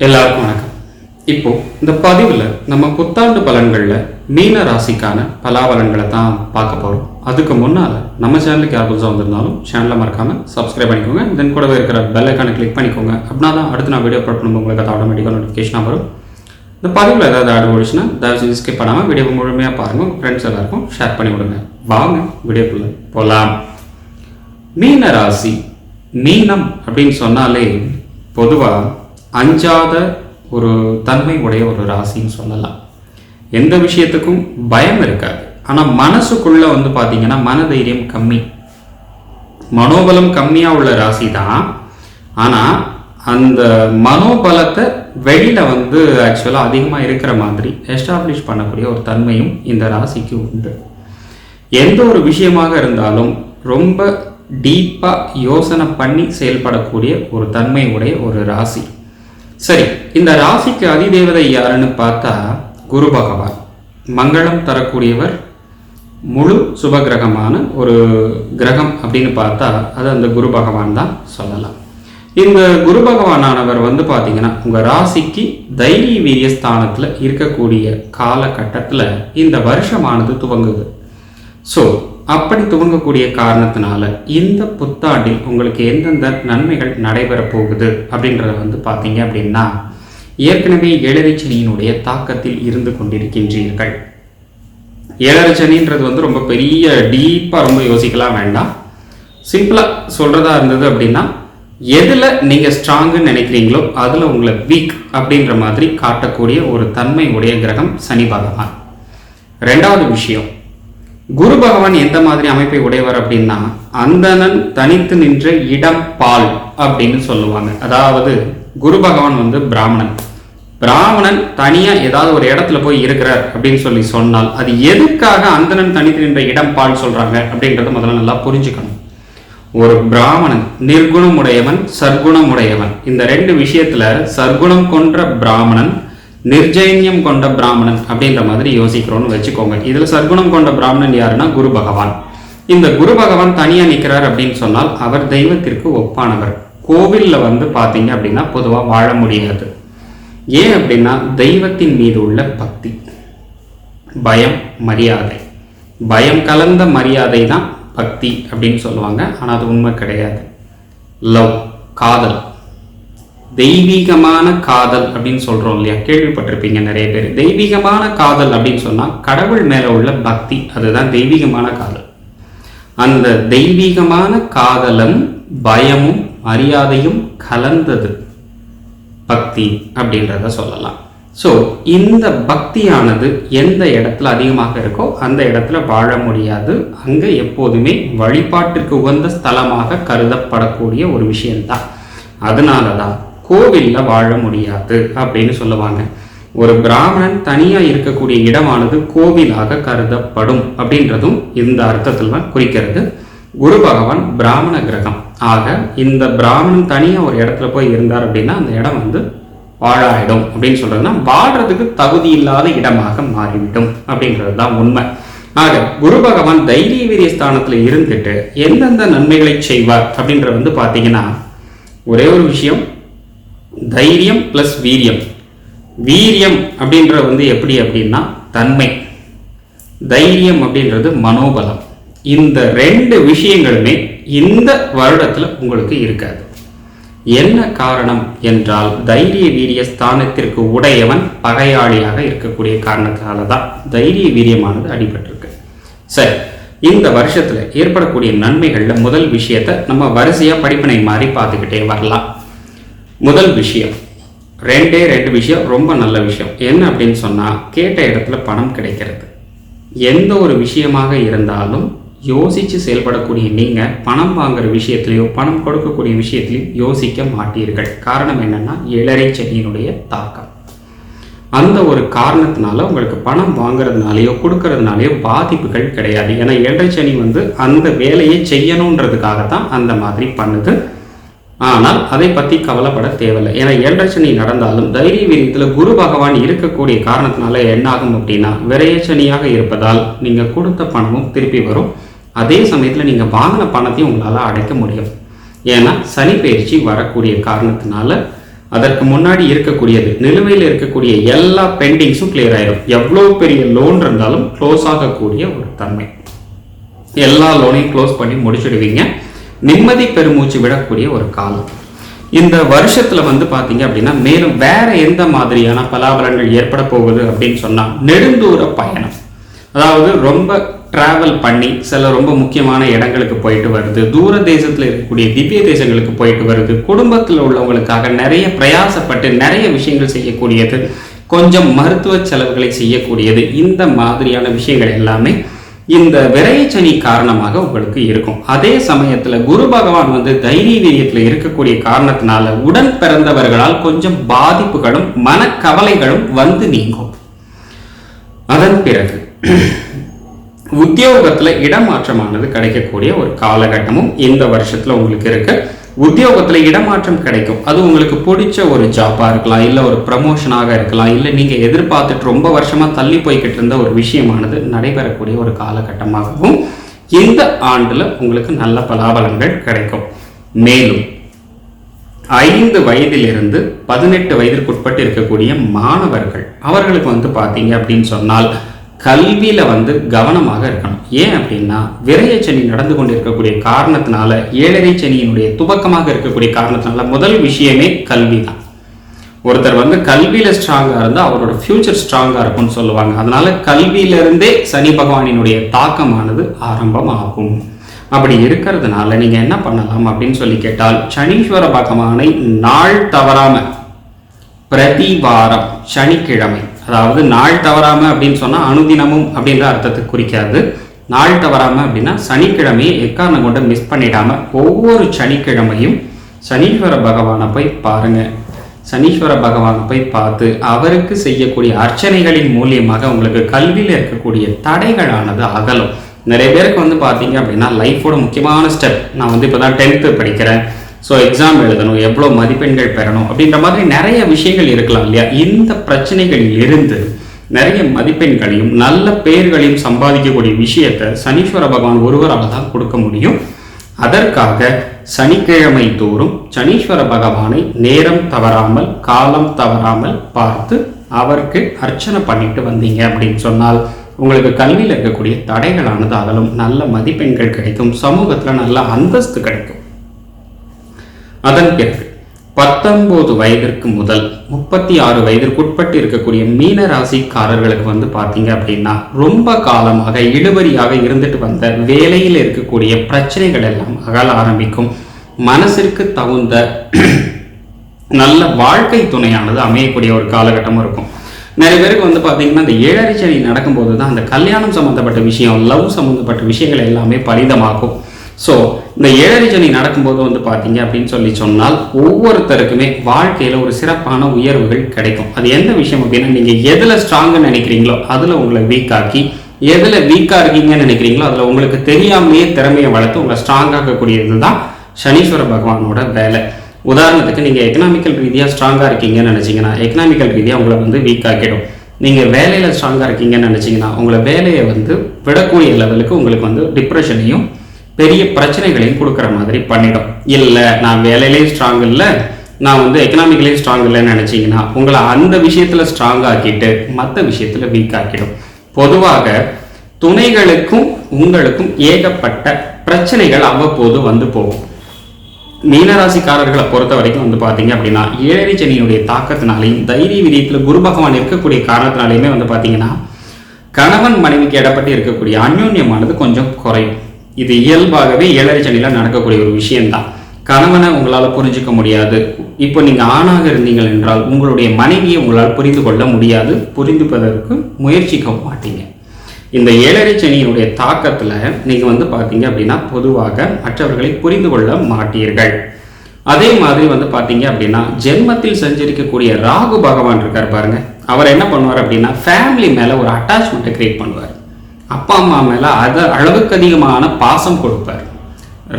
எல்லாருக்கும் வணக்கம். இப்போ இந்த பதிவில் நம்ம புத்தாண்டு பலன்களில் மீன ராசிக்கான பலாபலன்களை தான் பார்க்க போகிறோம். அதுக்கு முன்னால் நம்ம சேனலுக்கு யார் புதுசாக வந்திருந்தாலும் சேனலை மறக்காமல் சப்ஸ்கிரைப் பண்ணிக்கோங்க. இதன் கூடவே இருக்கிற பெல் ஐக்கானை கிளிக் பண்ணிக்கோங்க. அப்படின்னா தான் அடுத்து நான் வீடியோ அப்லோட் பண்ணும்போது உங்களுக்கு அது ஆட்டோமேட்டிக்காக நோட்டிஃபிகேஷனாக வரும். இந்த பதிவில் ஏதாவது ஆடு ஓடிச்சுன்னா தயவு செஞ்சு ஸ்கிப் பண்ணாமல் வீடியோ முழுமையாக பாருங்கள். உங்கள் ஃப்ரெண்ட்ஸ் எல்லாருக்கும் ஷேர் பண்ணி விடுங்க. வாங்க வீடியோக்குள்ளே போகலாம். மீன ராசி. மீனம் அப்படின்னு சொன்னாலே பொதுவாக அஞ்சாத ஒரு தன்மை உடைய ஒரு ராசின்னு சொல்லலாம். எந்த விஷயத்துக்கும் பயம் இருக்காது. ஆனால் மனசுக்குள்ள பார்த்தீங்கன்னா மனதைரியம் கம்மி, மனோபலம் கம்மியாக உள்ள ராசி தான். ஆனால் அந்த மனோபலத்தை வெளியில் ஆக்சுவலாக அதிகமாக இருக்கிற மாதிரி எஸ்டாப்ளிஷ் பண்ணக்கூடிய ஒரு தன்மையும் இந்த ராசிக்கு உண்டு. எந்த ஒரு விஷயமாக இருந்தாலும் ரொம்ப டீப்பாக யோசனை பண்ணி செயல்படக்கூடிய ஒரு தன்மை உடைய ஒரு ராசி. சரி, இந்த ராசிக்கு அதிதேவதை யாருன்னு பார்த்தா குரு பகவான். மங்களம் தரக்கூடியவர், முழு சுபகிரகமான ஒரு கிரகம் அப்படின்னு பார்த்தா அது அந்த குரு பகவான் தான் சொல்லலாம். இந்த குரு பகவானானவர் பார்த்தீங்கன்னா உங்கள் ராசிக்கு தைரிய வீரிய ஸ்தானத்தில் இருக்கக்கூடிய காலகட்டத்தில் இந்த வருஷமானது துவங்குது. ஸோ அப்படி துவங்கக்கூடிய காரணத்தினால இந்த புத்தாண்டில் உங்களுக்கு எந்தெந்த நன்மைகள் நடைபெற போகுது அப்படின்றத பார்த்தீங்க அப்படின்னா, ஏற்கனவே ஏழரை சனியினுடைய தாக்கத்தில் இருந்து கொண்டிருக்கின்றீர்கள். ஏழரை சனின்றது ரொம்ப பெரிய டீப்பாக ரொம்ப யோசிக்கலாம் வேண்டாம். சிம்பிளாக சொல்கிறதா இருந்தது அப்படின்னா, எதில் நீங்கள் ஸ்ட்ராங்குன்னு நினைக்கிறீங்களோ அதில் உங்களை வீக் அப்படின்ற மாதிரி காட்டக்கூடிய ஒரு தன்மை உடைய கிரகம் சனி பகவான். ரெண்டாவது விஷயம், குரு பகவான் எந்த மாதிரி அமைப்பை உடையவர் அப்படின்னா, அந்தணன் தனித்து நின்ற இடம் பால் அப்படின்னு சொல்லுவாங்க. அதாவது குரு பகவான் பிராமணன். பிராமணன் தனியா ஏதாவது ஒரு இடத்துல போய் இருக்கிறார் அப்படின்னு சொன்னால் அது எதுக்காக அந்தணன் தனித்து நின்ற இடம் பால் சொல்றாங்க அப்படின்றத முதல்ல நல்லா புரிஞ்சுக்கணும். ஒரு பிராமணன் நிர்குணமுடையவன், சர்க்குணமுடையவன். இந்த ரெண்டு விஷயத்துல சர்க்குணம் கொன்ற பிராமணன், நிர்ஜைன்யம் கொண்ட பிராமணன் அப்படின்ற மாதிரி யோசிக்கிறோம்னு வச்சுக்கோங்க. இதுல சர்க்குணம் கொண்ட பிராமணன் யாருன்னா குரு பகவான். இந்த குரு பகவான் தனியா நிற்கிறார் அப்படின்னு சொன்னால் அவர் தெய்வத்திற்கு ஒப்பானவர். கோவில்ல பாத்தீங்க அப்படின்னா பொதுவா வாழ முடியாது. ஏன் அப்படின்னா தெய்வத்தின் மீது உள்ள பக்தி, பயம், மரியாதை. பயம் கலந்த மரியாதை தான் பக்தி அப்படின்னு சொல்லுவாங்க. ஆனா அது உண்மை கிடையாது. லவ், காதல், தெய்வீகமான காதல் அப்படின்னு சொல்றோம் இல்லையா, கேள்விப்பட்டிருப்பீங்க நிறைய பேர். தெய்வீகமான காதல் அப்படின்னு சொன்னா கடவுள் மேல உள்ள பக்தி, அதுதான் தெய்வீகமான காதல். அந்த தெய்வீகமான காதலும் பயமும் மரியாதையும் கலந்தது பக்தி அப்படின்றத சொல்லலாம். ஸோ இந்த பக்தியானது எந்த இடத்துல அதிகமாக இருக்கோ அந்த இடத்துல வாழ முடியாது. அங்க எப்போதுமே வழிபாட்டிற்கு உகந்த ஸ்தலமாக கருதப்படக்கூடிய ஒரு விஷயம்தான். அதனாலதான் கோவில்ல வாழ முடியாது அப்படின்னு சொல்லுவாங்க. ஒரு பிராமணன் தனியா இருக்கக்கூடிய இடமானது கோவிலாக கருதப்படும் அப்படின்றதும் இந்த அர்த்தத்தில் தான் குறிக்கிறது. குரு பகவான் பிராமண கிரகம். ஆக இந்த பிராமணன் தனியா ஒரு இடத்துல போய் இருந்தார் அப்படின்னா அந்த இடம் வாழாயிடும் அப்படின்னு சொல்றதுன்னா வாழ்றதுக்கு தகுதி இல்லாத இடமாக மாறிவிடும் அப்படின்றது தான் உண்மை. ஆக குரு பகவான் தைரிய வீரிய ஸ்தானத்துல இருந்துட்டு எந்தெந்த நன்மைகளை செய்வார் அப்படின்ற பாத்தீங்கன்னா, ஒரே ஒரு விஷயம், தைரியம் பிளஸ் வீரியம். வீரியம் அப்படின்றது எப்படி அப்படின்னா தன்மை, தைரியம் அப்படின்றது மனோபலம். இந்த ரெண்டு விஷயங்களுமே இந்த வருடத்துல உங்களுக்கு இருக்காது. என்ன காரணம் என்றால் தைரிய வீரிய ஸ்தானத்திற்கு உடையவன் பகையாளியாக இருக்கக்கூடிய காரணத்தினால தான் தைரிய வீரியமானது அடிபட்டிருக்கு. சரி, இந்த வருஷத்துல ஏற்படக்கூடிய நன்மைகள்ல முதல் விஷயத்தை நம்ம வரிசையா படிப்பினை மாதிரி பார்த்துக்கிட்டே வரலாம். முதல் விஷயம், ரெண்டு விஷயம் ரொம்ப நல்ல விஷயம். என்ன அப்படின்னு சொன்னா, கேட்ட இடத்துல பணம் கிடைக்கிறது. எந்த ஒரு விஷயமாக இருந்தாலும் யோசிச்சு செயல்படக்கூடிய நீங்க பணம் வாங்குற விஷயத்திலையோ பணம் கொடுக்கக்கூடிய விஷயத்திலையும் யோசிக்க மாட்டீர்கள். காரணம் என்னன்னா ஏழரை சனியினுடைய தாக்கம். அந்த ஒரு காரணத்தினால உங்களுக்கு பணம் வாங்குறதுனாலயோ கொடுக்கறதுனாலயோ பாதிப்புகள் கிடையாது. ஏன்னா ஏழரை சனி அந்த வேலையை செய்யணுன்றதுக்காகத்தான் அந்த மாதிரி பண்ணுது. ஆனால் அதை பற்றி கவலைப்பட தேவையில்லை. ஏன்னா ஏழரை சனி நடந்தாலும் தைரிய வீரியத்தில் குரு பகவான் இருக்கக்கூடிய காரணத்தினால என்ன ஆகும் அப்படின்னா, விரைய சனியாக இருப்பதால் நீங்கள் கொடுத்த பணமும் திருப்பி வரும். அதே சமயத்தில் நீங்கள் வாங்கின பணத்தையும் உங்களால் அடைக்க முடியும். ஏன்னா சனி பயிற்சி வரக்கூடிய காரணத்தினால அதற்கு முன்னாடி இருக்கக்கூடியது நிலுவையில் இருக்கக்கூடிய எல்லா பெண்டிங்ஸும் கிளியர் ஆயிடும். எவ்வளவு பெரிய லோன் இருந்தாலும் க்ளோஸ் ஆகக்கூடிய ஒரு தன்மை. எல்லா லோனையும் க்ளோஸ் பண்ணி முடிச்சிடுவீங்க. நிம்மதி பெருமூச்சு விடக்கூடிய ஒரு காலம். இந்த வருஷத்துல பாத்தீங்க அப்படின்னா மேலும் வேற எந்த மாதிரியான பலாபலன்கள் ஏற்பட போகுது அப்படின்னு சொன்னா, நெடுந்தூர பயணம். அதாவது ரொம்ப டிராவல் பண்ணி சில ரொம்ப முக்கியமான இடங்களுக்கு போயிட்டு வருது, தூர தேசத்துல இருக்கக்கூடிய திவ்ய தேசங்களுக்கு போயிட்டு வருது, குடும்பத்தில் உள்ளவங்களுக்காக நிறைய பிரயாசப்பட்டு நிறைய விஷயங்கள் செய்யக்கூடியது, கொஞ்சம் மருத்துவ செலவுகளை செய்யக்கூடியது, இந்த மாதிரியான விஷயங்கள் எல்லாமே இந்த விரையச்சனி காரணமாக உங்களுக்கு இருக்கும். அதே சமயத்துல குரு பகவான் தைரிய வீரியத்துல இருக்கக்கூடிய காரணத்தினால உடன் பிறந்தவர்களால் கொஞ்சம் பாதிப்புகளும் மனக்கவலைகளும் நீங்கும். அதன் பிறகு உத்தியோகத்துல இடமாற்றமானது கிடைக்கக்கூடிய ஒரு காலகட்டமும் இந்த வருஷத்துல உங்களுக்கு இருக்கு. உத்தியோகத்துல இடமாற்றம் கிடைக்கும். அது உங்களுக்கு பிடிச்ச ஒரு ஜாப்பா இருக்கலாம், இல்ல ஒரு ப்ரமோஷனாக இருக்கலாம், இல்ல நீங்க எதிர்பார்த்துட்டு ரொம்ப வருஷமா தள்ளி போய்கிட்டு இருந்த ஒரு விஷயமானது நடைபெறக்கூடிய ஒரு காலகட்டமாகவும் இந்த ஆண்டுல உங்களுக்கு நல்ல பலாபலன்கள் கிடைக்கும். மேலும் 5 வயதிலிருந்து 18 வயதிற்குட்பட்டு இருக்கக்கூடிய மாணவர்கள் அவர்களுக்கு பாத்தீங்க அப்படின்னு சொன்னால் கல்வியில கவனமாக இருக்கணும். ஏன் அப்படின்னா விரையச்சனி நடந்து கொண்டிருக்கக்கூடிய காரணத்தினால, 7.5 சனியினுடைய துவக்கமாக இருக்கக்கூடிய காரணத்தினால முதல் விஷயமே கல்வி தான். ஒருத்தர் கல்வியில ஸ்ட்ராங்கா இருந்தா அவரோட ஃபியூச்சர் ஸ்ட்ராங்கா இருக்கும்னு சொல்லுவாங்க. அதனால கல்வியிலிருந்தே சனி பகவானினுடைய தாக்கமானது ஆரம்பமாகும். அப்படி இருக்கிறதுனால நீங்க என்ன பண்ணலாம் அப்படின்னு சொல்லி கேட்டால், சனீஸ்வர பகவானை நாள் தவறாம பிரதி வாரம் சனிக்கிழமை, அதாவது நாள் தவறாம அப்படின்னு சொன்னா அனுதினமும் அப்படின்ற அர்த்தத்தை குறிக்காது. நாள் தவறாம அப்படின்னா சனிக்கிழமையை எக்காரணம் கொண்டு மிஸ் பண்ணிடாம ஒவ்வொரு சனிக்கிழமையும் சனீஸ்வர பகவானை போய் பாருங்க. சனீஸ்வர பகவானை போய் பார்த்து அவருக்கு செய்யக்கூடிய அர்ச்சனைகளின் மூலியமாக உங்களுக்கு கல்வியில் இருக்கக்கூடிய தடைகளானது அகலும். நிறைய பேருக்கு பார்த்தீங்க அப்படின்னா லைஃபோட முக்கியமான ஸ்டெப், நான் இப்போதான் 10th படிக்கிறேன், ஸோ எக்ஸாம் எழுதணும், எவ்வளோ மதிப்பெண்கள் பெறணும் அப்படின்ற மாதிரி நிறைய விஷயங்கள் இருக்கலாம் இல்லையா. இந்த பிரச்சனைகளில் இருந்து நிறைய மதிப்பெண்களையும் நல்ல பெயர்களையும் சம்பாதிக்கக்கூடிய விஷயத்தை சனீஸ்வர பகவான் ஒருவரால் தான் கொடுக்க முடியும். அதற்காக சனிக்கிழமை தோறும் சனீஸ்வர பகவானை நேரம் தவறாமல் காலம் தவறாமல் பார்த்து அவருக்கு அர்ச்சனை பண்ணிட்டு வந்தீங்க அப்படின்னு சொன்னால் உங்களுக்கு கல்வியில் இருக்கக்கூடிய தடைகளானது அகலும், நல்ல மதிப்பெண்கள் கிடைக்கும், சமூகத்தில் நல்ல அந்தஸ்து கிடைக்கும். அதன் பிறகு 19 வயதிற்கு முதல் 36 வயதிற்குட்பட்டு இருக்கக்கூடிய மீன ராசிக்காரர்களுக்கு பார்த்தீங்க அப்படின்னா ரொம்ப காலமாக இழுபறியாக இருந்துட்டு வந்த வேலையில் இருக்கக்கூடிய பிரச்சனைகள் எல்லாம் அகல ஆரம்பிக்கும். மனசிற்கு தகுந்த நல்ல வாழ்க்கை துணையானது அமையக்கூடிய ஒரு காலகட்டமும் இருக்கும். நிறைய பேருக்கு பார்த்தீங்கன்னா இந்த 7.5 சனி நடக்கும்போது தான் அந்த கல்யாணம் சம்பந்தப்பட்ட விஷயம், லவ் சம்பந்தப்பட்ட விஷயங்கள் எல்லாமே பலிதமாகும். ஸோ இந்த 7.5 சனி நடக்கும்போது பார்த்தீங்க அப்படின்னு சொல்லி சொன்னால் ஒவ்வொருத்தருக்குமே வாழ்க்கையில் ஒரு சிறப்பான உயர்வுகள் கிடைக்கும். அது எந்த விஷயம் அப்படின்னா, நீங்கள் எதில் ஸ்ட்ராங்குன்னு நினைக்கிறீங்களோ அதில் உங்களை வீக் ஆக்கி, எதில் வீக்காக இருக்கீங்கன்னு நினைக்கிறீங்களோ அதில் உங்களுக்கு தெரியாமலேயே திறமையை வளர்த்து உங்களை ஸ்ட்ராங் ஆகக்கூடியது தான் சனீஸ்வர பகவானோட வேலை. உதாரணத்துக்கு நீங்கள் எக்கனாமிக்கல் ரீதியாக ஸ்ட்ராங்காக இருக்கீங்கன்னு நினச்சிங்கன்னா எக்கனாமிக்கல் ரீதியாக உங்களை வீக் ஆக்கிடும். நீங்கள் வேலையில் ஸ்ட்ராங்காக இருக்கீங்கன்னு நினச்சிங்கன்னா உங்களை வேலையை விடக்கூடிய லெவலுக்கு உங்களுக்கு டிப்ரெஷனையும் பெரிய பிரச்சனைகளையும் கொடுக்குற மாதிரி பண்ணிடும். இல்லை நான் வேலையிலேயும் ஸ்ட்ராங் இல்லை, நான் எக்கனாமிக்கலையும் ஸ்ட்ராங் இல்லைன்னு நினச்சிங்கன்னா உங்களை அந்த விஷயத்தில் ஸ்ட்ராங் ஆக்கிட்டு மற்ற விஷயத்தில் வீக் ஆக்கிடும். பொதுவாக துணைகளுக்கும் உங்களுக்கும் ஏகப்பட்ட பிரச்சனைகள் அவ்வப்போது போகும். மீனராசிக்காரர்களை பொறுத்த வரைக்கும் பார்த்தீங்க அப்படின்னா 7.5 சனியினுடைய தாக்கத்தினாலையும் தைரிய விரியத்தில் குரு பகவான் இருக்கக்கூடிய காரணத்தினாலையுமே பார்த்தீங்கன்னா கணவன் மனைவிக்கு இடப்பட்டு இருக்கக்கூடிய அந்யோன்யமானது கொஞ்சம் குறையும். இது இயல்பாகவே 7.5 சனியில் நடக்கக்கூடிய ஒரு விஷயம்தான். கணவனை உங்களால் புரிஞ்சிக்க முடியாது. இப்போ நீங்கள் ஆணாக இருந்தீங்கள் என்றால் உங்களுடைய மனைவியை உங்களால் புரிந்து கொள்ள முடியாது, புரிந்துப்பதற்கு முயற்சிக்க மாட்டீங்க. இந்த 7.5 சனியினுடைய தாக்கத்தில் நீங்கள் பார்த்தீங்க அப்படின்னா பொதுவாக மற்றவர்களை புரிந்து கொள்ள மாட்டீர்கள். அதே மாதிரி பார்த்தீங்க அப்படின்னா ஜென்மத்தில் சஞ்சரிக்கக்கூடிய ராகு பகவான் இருக்கார் பாருங்க, அவர் என்ன பண்ணுவார் அப்படின்னா ஃபேமிலி மேலே ஒரு அட்டாச்மெண்ட்டை கிரியேட் பண்ணுவார். அப்பா அம்மா மேலே அளவுக்கு அதிகமான பாசம் கொடுப்பார்.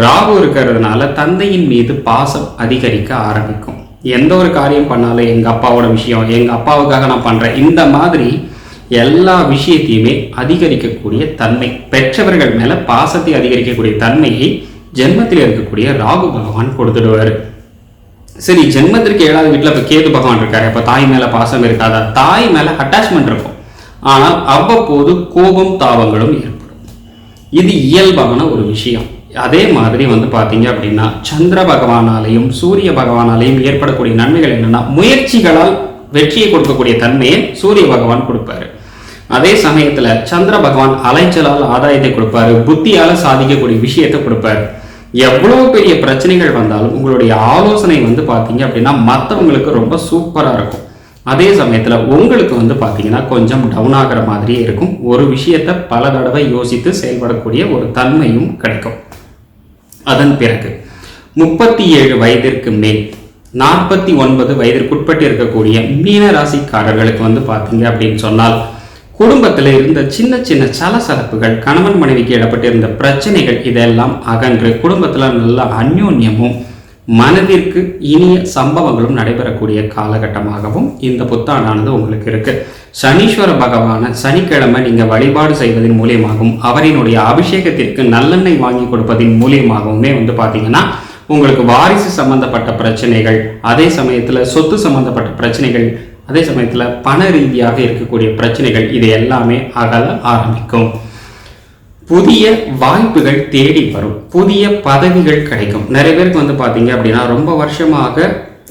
ராகு இருக்கிறதுனால தந்தையின் மீது பாசம் அதிகரிக்க ஆரம்பிக்கும். எந்த ஒரு காரியம் பண்ணாலும் எங்கள் அப்பாவோட விஷயம், எங்கள் அப்பாவுக்காக நான் பண்ணுறேன், இந்த மாதிரி எல்லா விஷயத்தையுமே அதிகரிக்கக்கூடிய தன்மை, பெற்றவர்கள் மேலே பாசத்தை அதிகரிக்கக்கூடிய தன்மையை ஜென்மத்தில் இருக்கக்கூடிய ராகு பகவான் கொடுத்துடுவார். சரி, ஜென்மத்திற்கு 7வது வீட்டில் இப்போ கேது பகவான் இருக்காரு. அப்போ தாய் மேலே பாசம் இருக்காதா? தாய் மேலே அட்டாச்மெண்ட் இருக்கும், ஆனால் அவ்வப்போது கோபம் தாபங்களும் ஏற்படும். இது இயல்பான ஒரு விஷயம். அதே மாதிரி பார்த்தீங்க அப்படின்னா சந்திர பகவானாலையும் சூரிய பகவானாலையும் ஏற்படக்கூடிய நன்மைகள் என்னன்னா, முயற்சிகளால் வெற்றியை கொடுக்கக்கூடிய தன்மையை சூரிய பகவான் கொடுப்பாரு. அதே சமயத்துல சந்திர பகவான் அலைச்சலால் ஆதாயத்தை கொடுப்பாரு, புத்தியால சாதிக்கக்கூடிய விஷயத்தை கொடுப்பாரு. எவ்வளவு பெரிய பிரச்சனைகள் வந்தாலும் உங்களுடைய ஆலோசனை பார்த்தீங்க அப்படின்னா மற்றவங்களுக்கு ரொம்ப சூப்பரா இருக்கும். அதே சமயத்துல உங்களுக்கு பார்த்தீங்கன்னா கொஞ்சம் டவுன் ஆகிற மாதிரியே இருக்கும். ஒரு விஷயத்தை பல தடவை யோசித்து செயல்படக்கூடிய ஒரு தன்மையும் கிடைக்கும். அதன் பிறகு 37 வயதிற்கு மேல் 49 வயதிற்குட்பட்டு இருக்கக்கூடிய மீன ராசிக்காரர்களுக்கு பார்த்தீங்க அப்படின்னு சொன்னால், குடும்பத்தில் இருந்த சின்ன சின்ன சலசலப்புகள், கணவன் மனைவிக்கு இடப்பட்டிருந்த பிரச்சனைகள் இதெல்லாம் அகன்று குடும்பத்தில் நல்ல அந்யோன்யமும் மனதிற்கு இனிய சம்பவங்களும் நடைபெறக்கூடிய காலகட்டமாகவும் இந்த புத்தாண்டானது உங்களுக்கு இருக்கு. சனீஸ்வர பகவான சனிக்கிழமை நீங்க வழிபாடு செய்வதன் மூலியமாகவும் அவரினுடைய அபிஷேகத்திற்கு நல்லெண்ணெய் வாங்கி கொடுப்பதன் மூலியமாகவுமே பார்த்தீங்கன்னா உங்களுக்கு வாரிசு சம்பந்தப்பட்ட பிரச்சனைகள், அதே சமயத்துல சொத்து சம்பந்தப்பட்ட பிரச்சனைகள், அதே சமயத்துல பண ரீதியாக இருக்கக்கூடிய பிரச்சனைகள் இது எல்லாமே அகல ஆரம்பிக்கும். புதிய வாய்ப்புகள் தேடி வரும், புதிய பதவிகள் கிடைக்கும். நிறைய பேருக்கு பார்த்தீங்க அப்படின்னா ரொம்ப வருஷமாக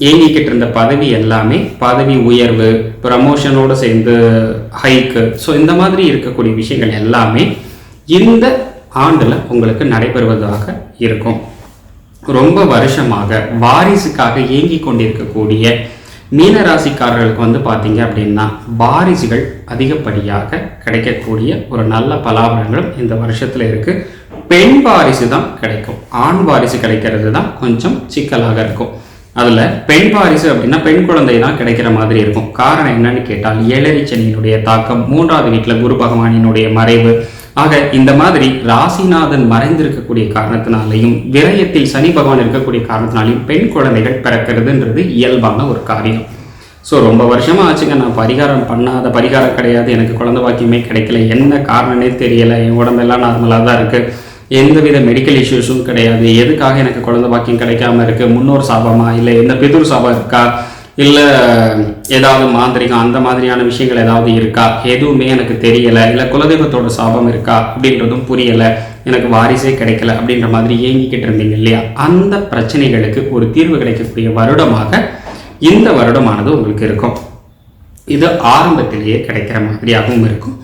ஏங்கிக்கிட்டு இருந்த பதவி எல்லாமே பதவி உயர்வு, ப்ரமோஷனோடு சேர்ந்து ஹைக்கு, ஸோ இந்த மாதிரி இருக்கக்கூடிய விஷயங்கள் எல்லாமே இந்த ஆண்டில் உங்களுக்கு நடைபெறுவதாக இருக்கும். ரொம்ப வருஷமாக வாரிசுக்காக ஏங்கி கொண்டிருக்கக்கூடிய மீனராசிக்காரர்களுக்கு பார்த்தீங்க அப்படின்னா வாரிசுகள் அதிகப்படியாக கிடைக்கக்கூடிய ஒரு நல்ல பலாபலங்களும் இந்த வருஷத்துல இருக்கு. பெண் வாரிசு தான் கிடைக்கும், ஆண் வாரிசு கிடைக்கிறது தான் கொஞ்சம் சிக்கலாக இருக்கும். அதுல பெண் வாரிசு அப்படின்னா பெண் குழந்தை தான் கிடைக்கிற மாதிரி இருக்கும். காரணம் என்னன்னு கேட்டால், ஏழரை சனியினுடைய தாக்கம், 3வது வீட்டுல குரு பகவானினுடைய மறைவு, ஆக இந்த மாதிரி ராசிநாதன் மறைந்திருக்கக்கூடிய காரணத்தினாலையும் விரயத்தில் சனி பகவான் இருக்கக்கூடிய காரணத்தினாலையும் பெண் குழந்தைகள் பிறக்கிறதுன்றது இயல்பான ஒரு காரியம். ஸோ ரொம்ப வருஷமா ஆச்சுங்க, நான் பரிகாரம் பண்ணாத பரிகாரம் கிடையாது, எனக்கு குழந்தை பாக்கியமே கிடைக்கல, என்ன காரணமே தெரியல, என் உடம்பெல்லாம் நார்மலாக தான் இருக்கு, எந்தவித மெடிக்கல் இஷ்யூஸும் கிடையாது, எதுக்காக எனக்கு குழந்தை பாக்கியம் கிடைக்காம இருக்கு, முன்னோர் சாபமா, இல்லை எந்த பிதுர் சாபம் இருக்கா, இல்லை ஏதாவது மாந்திரிகம் அந்த மாதிரியான விஷயங்கள் ஏதாவது இருக்கா, எதுவுமே எனக்கு தெரியலை, இல்லை குலதெய்வத்தோட சாபம் இருக்கா அப்படின்றதும் புரியலை, எனக்கு வாரிசே கிடைக்கல அப்படின்ற மாதிரி ஏங்கிக்கிட்டு இருந்தீங்க இல்லையா, அந்த பிரச்சனைகளுக்கு ஒரு தீர்வு கிடைக்கக்கூடிய வருடமாக இந்த வருடமானது உங்களுக்கு இருக்கும். இது ஆரம்பத்திலேயே கிடைக்கிற மாதிரியாகவும் இருக்கும்.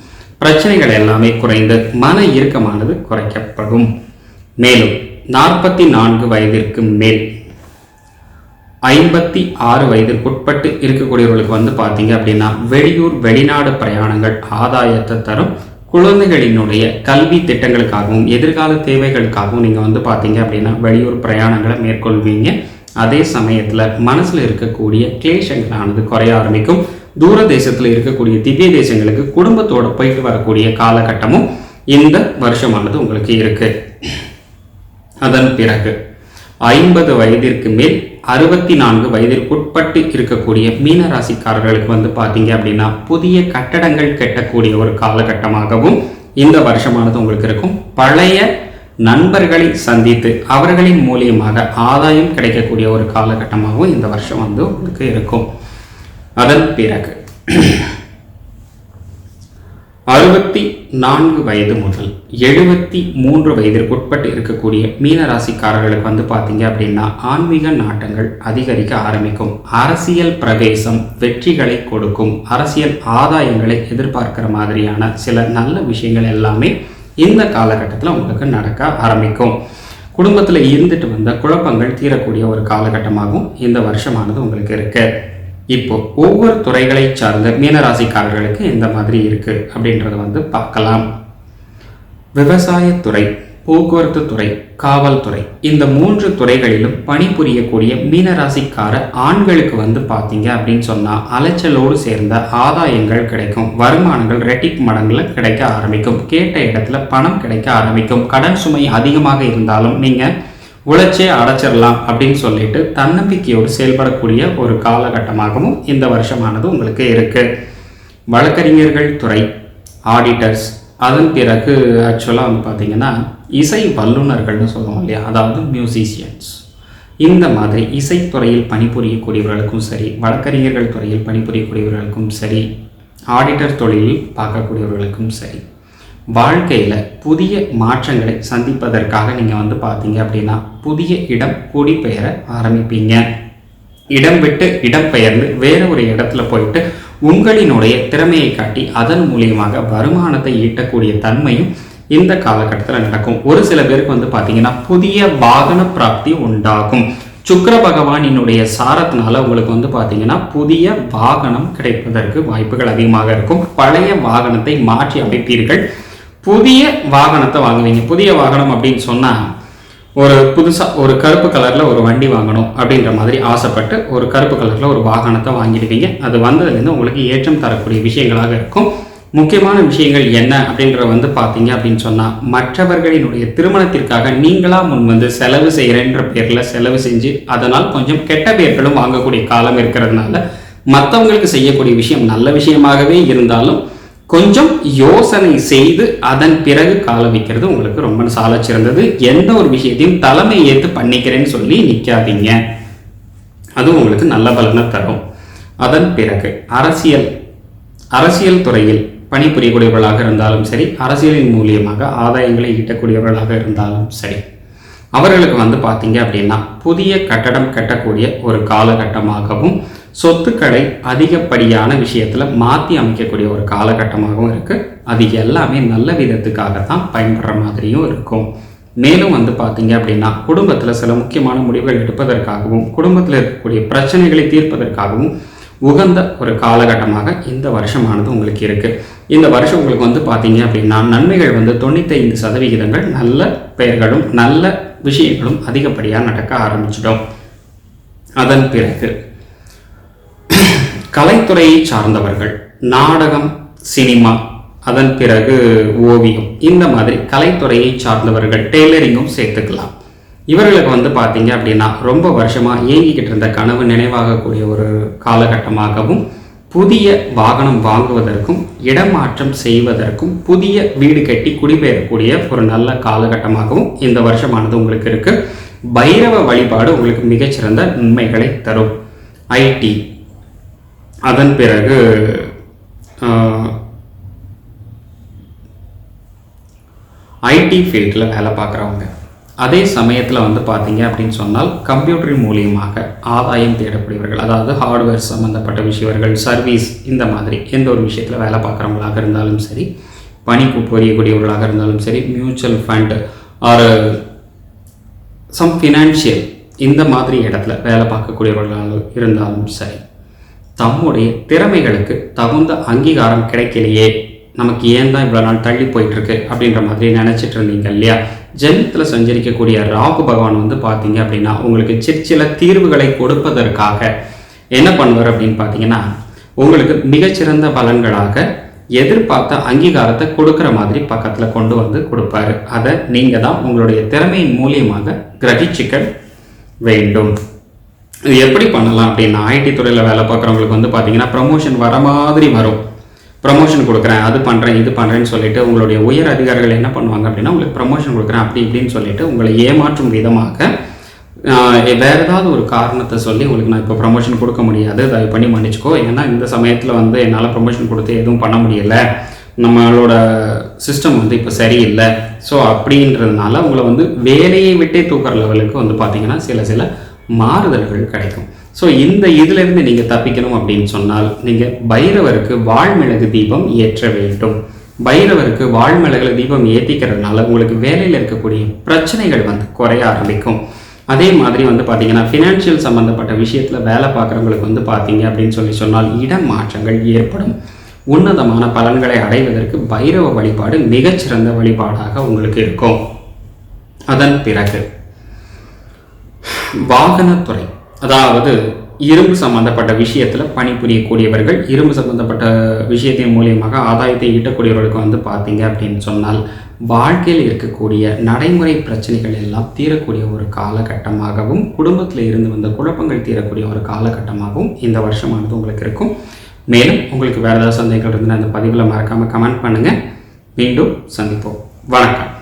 பிரச்சனைகள் எல்லாமே குறைந்து மன இறுக்கமானது குறைக்கப்படும். மேலும் 44 வயதிற்கு மேல் 56 வயதிற்குட்பட்டு இருக்கக்கூடியவர்களுக்கு பார்த்தீங்க அப்படின்னா வெளியூர் வெளிநாடு பிரயாணங்கள் ஆதாயத்தை தரும். குழந்தைகளினுடைய கல்வி திட்டங்களுக்காகவும் எதிர்கால தேவைகளுக்காகவும் நீங்கள் பார்த்தீங்க அப்படின்னா வெளியூர் பிரயாணங்களை மேற்கொள்வீங்க. அதே சமயத்தில் மனசில் இருக்கக்கூடிய கிளேஷங்களானது குறைய ஆரம்பிக்கும். தூர தேசத்தில் இருக்கக்கூடிய திவ்ய தேசங்களுக்கு குடும்பத்தோடு போயிட்டு வரக்கூடிய காலகட்டமும் இந்த வருஷமானது உங்களுக்கு இருக்கு. அதன் பிறகு 50 வயதிற்கு மேல் 64 வயதிற்குட்பட்டு இருக்கக்கூடிய மீனராசிக்காரர்களுக்கு பார்த்தீங்க அப்படின்னா புதிய கட்டடங்கள் கட்டக்கூடிய ஒரு காலகட்டமாகவும் இந்த வருஷமானது உங்களுக்கு இருக்கும். பழைய நண்பர்களை சந்தித்து அவர்களின் மூலியமாக ஆதாயம் கிடைக்கக்கூடிய ஒரு காலகட்டமாகவும் இந்த வருஷம் உங்களுக்கு இருக்கும். அதன் பிறகு 64 வயது முதல் 73 வயதிற்குட்பட்டு இருக்கக்கூடிய மீனராசிக்காரர்களுக்கு பார்த்தீங்க அப்படின்னா ஆன்மீக நாட்டங்கள் அதிகரிக்க ஆரம்பிக்கும். அரசியல் பிரவேசம் வெற்றிகளை கொடுக்கும். அரசியல் ஆதாயங்களை எதிர்பார்க்கிற மாதிரியான சில நல்ல விஷயங்கள் எல்லாமே இந்த காலகட்டத்தில் உங்களுக்கு நடக்க ஆரம்பிக்கும். குடும்பத்தில் இருந்துட்டு வந்த குழப்பங்கள் தீரக்கூடிய ஒரு காலகட்டமாகவும் இந்த வருஷமானது உங்களுக்கு இருக்கு. இப்போ ஒவ்வொரு துறைகளை சார்ந்த மீனராசிக்காரர்களுக்கு இந்த மாதிரி இருக்கு அப்படின்றத பார்க்கலாம். விவசாயத்துறை, போக்குவரத்து துறை, காவல்துறை, இந்த 3 துறைகளிலும் பணிபுரியக்கூடிய மீனராசிக்கார ஆண்களுக்கு பார்த்தீங்க அப்படின்னு சொன்னால் அலைச்சலோடு சேர்ந்த ஆதாயங்கள் கிடைக்கும். வருமானங்கள் ரெட்டிப் மடங்குல கிடைக்க ஆரம்பிக்கும். கேட்ட இடத்துல பணம் கிடைக்க ஆரம்பிக்கும். கடன் சுமை அதிகமாக இருந்தாலும் நீங்கள் உழைச்சே அடைச்சிடலாம் அப்படின்னு சொல்லிட்டு தன்னம்பிக்கையோடு செயல்படக்கூடிய ஒரு காலகட்டமாகவும் இந்த வருஷமானது உங்களுக்கு இருக்கு. வழக்கறிஞர்கள் துறை, ஆடிட்டர்ஸ், அதன் பிறகு ஆக்சுவலாக பார்த்தீங்கன்னா இசை வல்லுநர்கள்னு சொல்லுவோம் இல்லையா, அதாவது மியூசிஷியன்ஸ், இந்த மாதிரி இசைத்துறையில் பணிபுரியக்கூடியவர்களுக்கும் சரி, வழக்கறிஞர்கள் துறையில் பணிபுரியக்கூடியவர்களுக்கும் சரி, ஆடிட்டர் தொழிலில் பார்க்கக்கூடியவர்களுக்கும் சரி, வாழ்க்கையில் புதிய மாற்றங்களை சந்திப்பதற்காக நீங்கள் பார்த்தீங்க அப்படின்னா புதிய இடம் குடிபெயர ஆரம்பிப்பீங்க. இடம் விட்டு இடம் பெயர்ந்து வேற ஒரு இடத்துல போயிட்டு உங்களினுடைய திறமையை காட்டி அதன் மூலியமாக வருமானத்தை ஈட்டக்கூடிய தன்மையும் இந்த காலகட்டத்தில் நடக்கும். ஒரு சில பேருக்கு பார்த்தீங்கன்னா புதிய வாகன பிராப்தி உண்டாகும். சுக்கிர பகவானினுடைய சாரத்தினால உங்களுக்கு பார்த்தீங்கன்னா புதிய வாகனம் கிடைப்பதற்கு வாய்ப்புகள் அதிகமாக இருக்கும். பழைய வாகனத்தை மாற்றி அமைப்பீர்கள், புதிய வாகனத்தை வாங்குவீங்க. புதிய வாகனம் அப்படின்னு சொன்னால் ஒரு புதுசாக ஒரு கருப்பு கலரில் ஒரு வண்டி வாங்கணும் அப்படின்ற மாதிரி ஆசைப்பட்டு ஒரு கருப்பு கலரில் ஒரு வாகனத்தை வாங்கிடுவீங்க. அது வந்ததுலேருந்து உங்களுக்கு ஏற்றம் தரக்கூடிய விஷயங்களாக இருக்கும். முக்கியமான விஷயங்கள் என்ன அப்படின்ற பார்த்தீங்க அப்படின்னு சொன்னால், மற்றவர்களினுடைய திருமணத்திற்காக நீங்களாக முன் செலவு செய்கிறேன்ற பேரில் செலவு செஞ்சு அதனால் கொஞ்சம் கெட்ட பேர்களும் வாங்கக்கூடிய காலம் இருக்கிறதுனால மற்றவங்களுக்கு செய்யக்கூடிய விஷயம் நல்ல விஷயமாகவே இருந்தாலும் கொஞ்சம் யோசனை செய்து அதன் பிறகு கால வைக்கிறது உங்களுக்கு ரொம்ப சால சிறந்தது. எந்த ஒரு விஷயத்தையும் தலைமை ஏற்று பண்ணிக்கிறேன்னு சொல்லி நிற்காதீங்க, அது உங்களுக்கு நல்ல பலனை தரும். அதன் பிறகு அரசியல் துறையில் பணிபுரியக்கூடியவர்களாக இருந்தாலும் சரி, அரசியலின் மூலியமாக ஆதாயங்களை ஈட்டக்கூடியவர்களாக இருந்தாலும் சரி, அவர்களுக்கு பார்த்தீங்க அப்படின்னா புதிய கட்டடம் கட்டக்கூடிய ஒரு காலகட்டமாகவும் சொத்துக்களை அதிகப்படியான விஷயத்தில் மாற்றி அமைக்கக்கூடிய ஒரு காலகட்டமாகவும் இருக்குது. அது எல்லாமே நல்ல விதத்துக்காகத்தான் பயன்படுற மாதிரியும் இருக்கும். மேலும் பார்த்தீங்க அப்படின்னா குடும்பத்தில் சில முக்கியமான முடிவுகள் எடுப்பதற்காகவும் குடும்பத்தில் இருக்கக்கூடிய பிரச்சனைகளை தீர்ப்பதற்காகவும் உகந்த ஒரு காலகட்டமாக இந்த வருஷமானது உங்களுக்கு இருக்குது. இந்த வருஷம் உங்களுக்கு பார்த்தீங்க அப்படின்னா நன்மைகள் 95% நல்ல பெயர்களும் நல்ல விஷயங்களும் அதிகப்படியாக நடக்க ஆரம்பிச்சிடும். அதன் பிறகு கலைத்துறையை சார்ந்தவர்கள், நாடகம், சினிமா, அதன் பிறகு ஓவியம், இந்த மாதிரி கலைத்துறையை சார்ந்தவர்கள், டெய்லரிங்கும் சேர்த்துக்கலாம். இவர்களுக்கு பார்த்தீங்க அப்படின்னா ரொம்ப வருஷமாக இயங்கிக்கிட்டு இருந்த கனவு நினைவாகக்கூடிய ஒரு காலகட்டமாகவும் புதிய வாகனம் வாங்குவதற்கும் இடமாற்றம் செய்வதற்கும் புதிய வீடு கட்டி குடிபெயரக்கூடிய ஒரு நல்ல காலகட்டமாகவும் இந்த வருஷமானது உங்களுக்கு இருக்கு. பைரவ வழிபாடு உங்களுக்கு மிகச்சிறந்த நன்மைகளை தரும். ஐடி, அதன் பிறகு ஐடி ஃபீல்டில் வேலை பார்க்குறவங்க, அதே சமயத்தில் பார்த்தீங்க அப்படின்னு சொன்னால் கம்ப்யூட்டர் மூலியமாக ஆதாயம் தேடக்கூடியவர்கள், அதாவது ஹார்ட்வேர் சம்மந்தப்பட்ட விஷயங்கள், சர்வீஸ், இந்த மாதிரி எந்த ஒரு விஷயத்தில் வேலை பார்க்குறவங்களாக இருந்தாலும் சரி, பணிக்கு புரியக்கூடியவர்களாக இருந்தாலும் சரி, mutual fund are some financial இந்த மாதிரி இடத்துல வேலை பார்க்கக்கூடியவர்களாக இருந்தாலும் சரி, தம்முடைய திறமைகளுக்கு தகுந்த அங்கீகாரம் கிடைக்கலையே, நமக்கு ஏன் தான் இவ்வளோ நாள் தள்ளி போயிட்டுருக்கு அப்படின்ற மாதிரி நினச்சிட்டு இருந்தீங்க இல்லையா? ஜென்மத்தில் சஞ்சரிக்கக்கூடிய ராகு பகவான் பார்த்தீங்க அப்படின்னா உங்களுக்கு சிற்சில தீர்வுகளை கொடுப்பதற்காக என்ன பண்ணுவார் அப்படின்னு பார்த்தீங்கன்னா, உங்களுக்கு மிகச்சிறந்த பலன்களாக எதிர்பார்த்த அங்கீகாரத்தை கொடுக்குற மாதிரி பக்கத்தில் கொண்டு கொடுப்பாரு. அதை நீங்கள் தான் உங்களுடைய திறமையின் மூலியமாக கிரகிச்சிக்க வேண்டும். இது எப்படி பண்ணலாம் அப்படின்னா, ஐடி துறையில் வேலை பார்க்குறவங்களுக்கு பார்த்தீங்கன்னா ப்ரமோஷன் வர மாதிரி வரும். ப்ரமோஷன் கொடுக்குறேன், அது பண்ணுறேன், இது பண்ணுறேன்னு சொல்லிட்டு உங்களுடைய உயர் அதிகாரிகள் என்ன பண்ணுவாங்க அப்படின்னா, உங்களுக்கு ப்ரமோஷன் கொடுக்குறேன் அப்படி இப்படின்னு சொல்லிட்டு உங்களை ஏமாற்றும் விதமாக வேறு ஏதாவது ஒரு காரணத்தை சொல்லி உங்களுக்கு நான் இப்போ ப்ரமோஷன் கொடுக்க முடியாது, தயவு பண்ணி மன்னிச்சுக்கோ, ஏன்னா இந்த சமயத்தில் என்னால் ப்ரமோஷன் கொடுத்து எதுவும் பண்ண முடியலை, நம்மளோட சிஸ்டம் இப்போ சரியில்லை, ஸோ அப்படின்றதுனால உங்களை வேலையை விட்டே தூக்குற லெவலுக்கு பார்த்தீங்கன்னா சில மாறுதல்கள் கிடைக்கும். ஸோ இந்த இதிலிருந்து நீங்கள் தப்பிக்கணும் அப்படின்னு சொன்னால் நீங்கள் பைரவருக்கு வால்மிளகு தீபம் ஏற்ற வேண்டும். பைரவருக்கு வால்மிளகு தீபம் ஏற்றிக்கிறதுனால உங்களுக்கு வேலையில் இருக்கக்கூடிய பிரச்சனைகள் குறைய ஆரம்பிக்கும். அதே மாதிரி பார்த்தீங்கன்னா ஃபினான்ஷியல் சம்மந்தப்பட்ட விஷயத்தில் வேலை பார்க்குறவங்களுக்கு பார்த்தீங்க அப்படின்னு சொன்னால் இடம் மாற்றங்கள் ஏற்படும். உன்னதமான பலன்களை அடைவதற்கு பைரவ வழிபாடு மிகச்சிறந்த வழிபாடாக உங்களுக்கு இருக்கும். அதன் பிறகு வாகனத்துறை, அதாவது இரும்பு சம்பந்தப்பட்ட விஷயத்தில் பணிபுரியக்கூடியவர்கள், இரும்பு சம்பந்தப்பட்ட விஷயத்தின் மூலியமாக ஆதாயத்தை ஈட்டக்கூடியவர்களுக்கு பார்த்தீங்க அப்படின்னு சொன்னால் வாழ்க்கையில் இருக்கக்கூடிய நடைமுறை பிரச்சனைகள் எல்லாம் தீரக்கூடிய ஒரு காலகட்டமாகவும் குடும்பத்தில் இருந்து வந்த குழப்பங்கள் தீரக்கூடிய ஒரு காலகட்டமாகவும் இந்த வருஷமானது உங்களுக்கு இருக்கும். மேலும் உங்களுக்கு வேறு ஏதாவது சந்தேகங்கள் இருந்தால் அந்த பதிவில் மறக்காமல் கமெண்ட் பண்ணுங்கள். மீண்டும் சந்திப்போம். வணக்கம்.